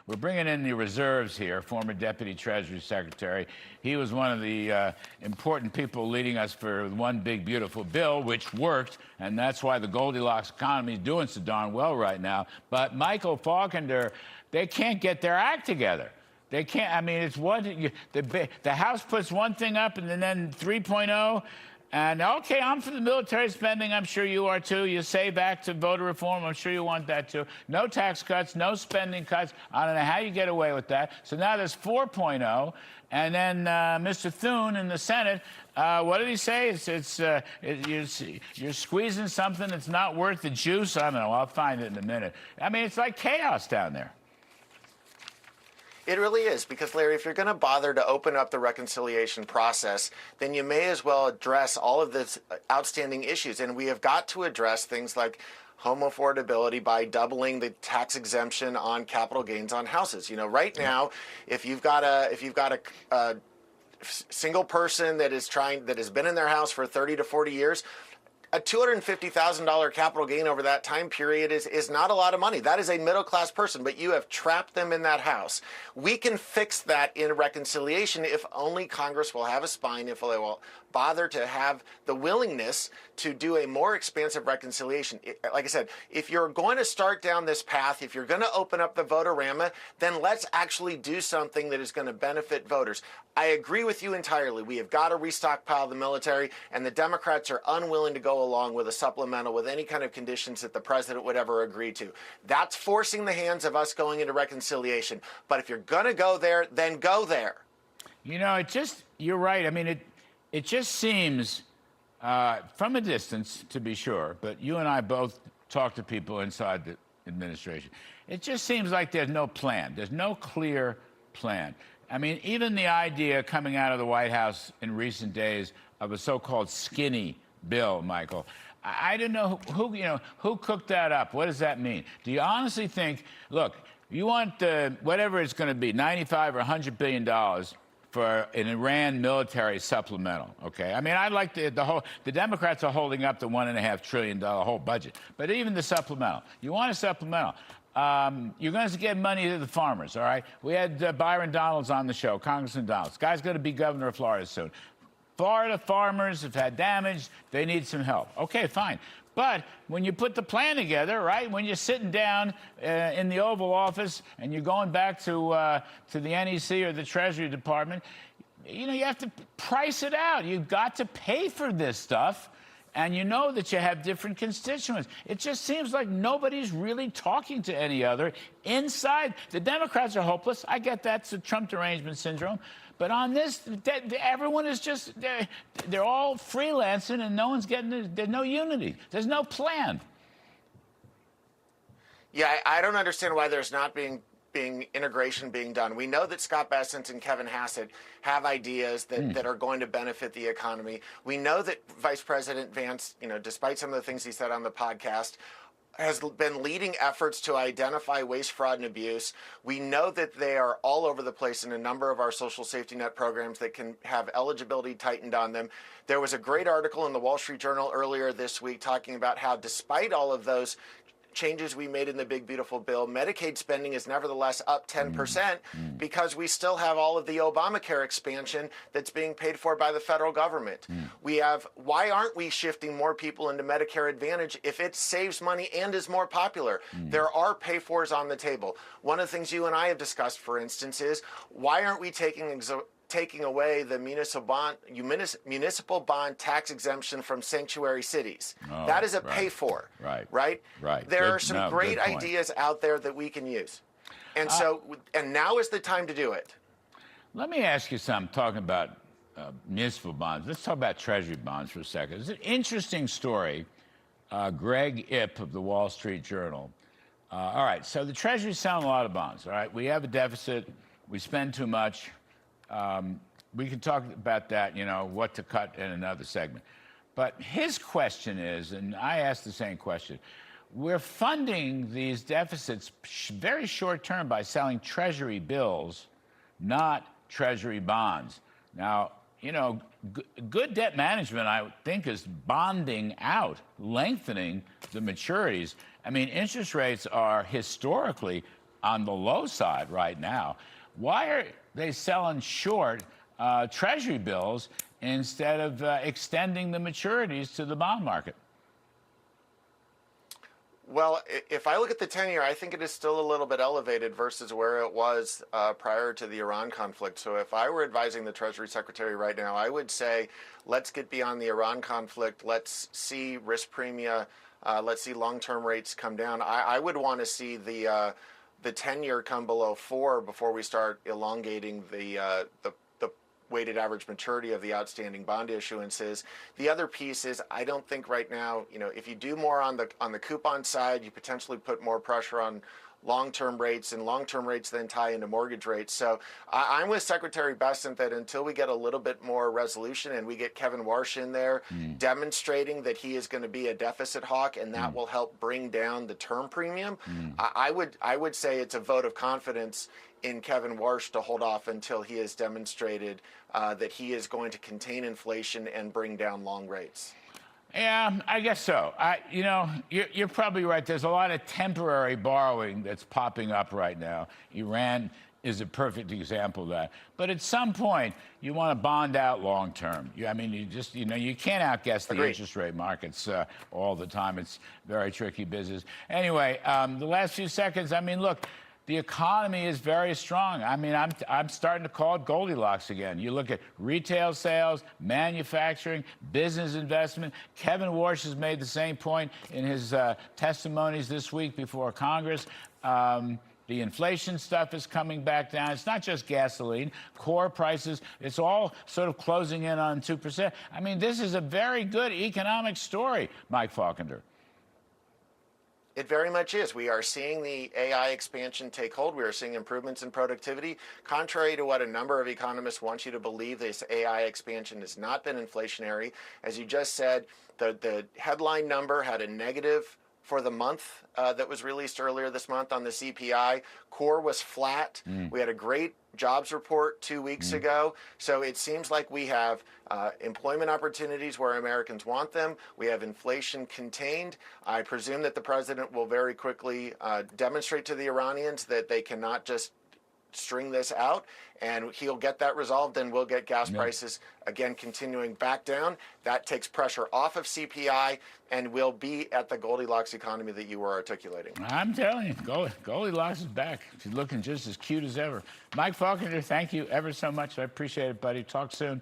we're bringing in the reserves here, former Deputy Treasury Secretary. He was one of the important people leading us for one big, beautiful bill, which worked, and that's why the Goldilocks economy is doing so darn well right now. But Michael Faulkender, they can't get their act together. They can't. I mean, it's the House puts one thing up, and then 3.0. And okay, I'm for the military spending. I'm sure you are too. You say back to voter reform. I'm sure you want that too. No tax cuts, no spending cuts. I don't know how you get away with that. So now there's 4.0. And then Mr. Thune in the Senate, what did he say? You're squeezing something that's not worth the juice. I don't know. I'll find it in a minute. I mean, it's like chaos down there. It really is, because, Larry, if you're going to bother to open up the reconciliation process, then you may as well address all of the outstanding issues. And we have got to address things like home affordability by doubling the tax exemption on capital gains on houses. You know, right now, if you've got a single person that has been in their house for 30 to 40 years, a $250,000 capital gain over that time period is not a lot of money. That is a middle-class person, but you have trapped them in that house. We can fix that in reconciliation if only Congress will have a spine, if they will bother to have the willingness to do a more expansive reconciliation. Like I said, if you're going to start down this path, if you're going to open up the voter-rama, then let's actually do something that is going to benefit voters. I agree with you entirely. We have got to restockpile the military, and the Democrats are unwilling to go along with a supplemental with any kind of conditions that the president would ever agree to. That's forcing the hands of us going into reconciliation. But if you're going to go there, then go there. You know, you're right. I mean, it just seems, from a distance, to be sure, but you and I both talk to people inside the administration. It just seems like there's no plan. There's no clear plan. I mean, even the idea coming out of the White House in recent days of a so-called skinny bill, Michael, I don't know who cooked that up. What does that mean? Do you honestly think, look, you want whatever it's going to be, 95 or 100 billion dollars for an Iran military supplemental, okay? I mean, I like the Democrats are holding up the $1.5 trillion whole budget, but even the supplemental. You want a supplemental. You're going to get money to the farmers, all right? We had Byron Donalds on the show, Congressman Donalds. Guy's going to be governor of Florida soon. Florida farmers have had damage. They need some help. Okay, fine. But when you put the plan together, right, when you're sitting down in the Oval Office and you're going back to the NEC or the Treasury Department, you know, you have to price it out. You've got to pay for this stuff. And you know that you have different constituents. It just seems like nobody's really talking to any other inside. The Democrats are hopeless. I get that. It's the Trump derangement syndrome. But on this, everyone is just, they're all freelancing and no one's getting, there's no unity. There's no plan. Yeah, I don't understand why there's not integration being done. We know that Scott Bessent and Kevin Hassett have ideas that are going to benefit the economy. We know that Vice President Vance, you know, despite some of the things he said on the podcast, has been leading efforts to identify waste, fraud, and abuse. We know that they are all over the place in a number of our social safety net programs that can have eligibility tightened on them. There was a great article in the Wall Street Journal earlier this week talking about how, despite all of those changes we made in the big, beautiful bill, Medicaid spending is nevertheless up 10% because we still have all of the Obamacare expansion that's being paid for by the federal government. Why aren't we shifting more people into Medicare Advantage if it saves money and is more popular? There are pay-fors on the table. One of the things you and I have discussed, for instance, is why aren't we taking away the municipal bond tax exemption from sanctuary cities? That is a pay-for, right? There are some great ideas out there that we can use. And and now is the time to do it. Let me ask you something, talking about municipal bonds. Let's talk about Treasury bonds for a second. It's an interesting story. Greg Ip of the Wall Street Journal. All right, so the Treasury's selling a lot of bonds, all right? We have a deficit. We spend too much. We can talk about that, you know, what to cut in another segment. But his question is, and I asked the same question, we're funding these deficits very short term by selling Treasury bills, not Treasury bonds. Now, you know, good debt management, I think, is bonding out, lengthening the maturities. I mean, interest rates are historically on the low side right now. Why are they selling short Treasury bills instead of extending the maturities to the bond market? Well, if I look at the 10-year, I think it is still a little bit elevated versus where it was prior to the Iran conflict. So if I were advising the Treasury Secretary right now, I would say, let's get beyond the Iran conflict. Let's see risk premia. Let's see long-term rates come down. I would want to see the 10-year come below 4 before we start elongating the weighted average maturity of the outstanding bond issuances. The other piece is, I don't think right now, if you do more on the coupon side, you potentially put more pressure on long-term rates, and long-term rates then tie into mortgage rates. So I'm with Secretary Bessent that until we get a little bit more resolution and we get Kevin Warsh in there demonstrating that he is going to be a deficit hawk, and that will help bring down the term premium, I would say it's a vote of confidence in Kevin Warsh to hold off until he has demonstrated that he is going to contain inflation and bring down long rates. Yeah, I guess so. You're probably right. There's a lot of temporary borrowing that's popping up right now. Iran is a perfect example of that. But at some point, you want to bond out long term. You can't outguess the interest rate markets all the time. It's very tricky business. Anyway, the last few seconds, look, the economy is very strong. I'm starting to call it Goldilocks again. You look at retail sales, manufacturing, business investment. Kevin Warsh has made the same point in his testimonies this week before Congress. The inflation stuff is coming back down. It's not just gasoline, core prices. It's all sort of closing in on 2%. This is a very good economic story, Mike Faulkender. It very much is. We are seeing the AI expansion take hold. We are seeing improvements in productivity. Contrary to what a number of economists want you to believe, this AI expansion has not been inflationary. As you just said, the headline number had a negative for the month that was released earlier this month on the CPI. Core was flat. We had a great jobs report 2 weeks ago. So it seems like we have employment opportunities where Americans want them. We have inflation contained. I presume that the president will very quickly demonstrate to the Iranians that they cannot just string this out, and he'll get that resolved, and we'll get gas prices again continuing back down. That takes pressure off of CPI, and we'll be at the Goldilocks economy that you were articulating. I'm telling you, Goldilocks is back. She's looking just as cute as ever. Mike Faulkender, thank you ever so much. I appreciate it, buddy. Talk soon.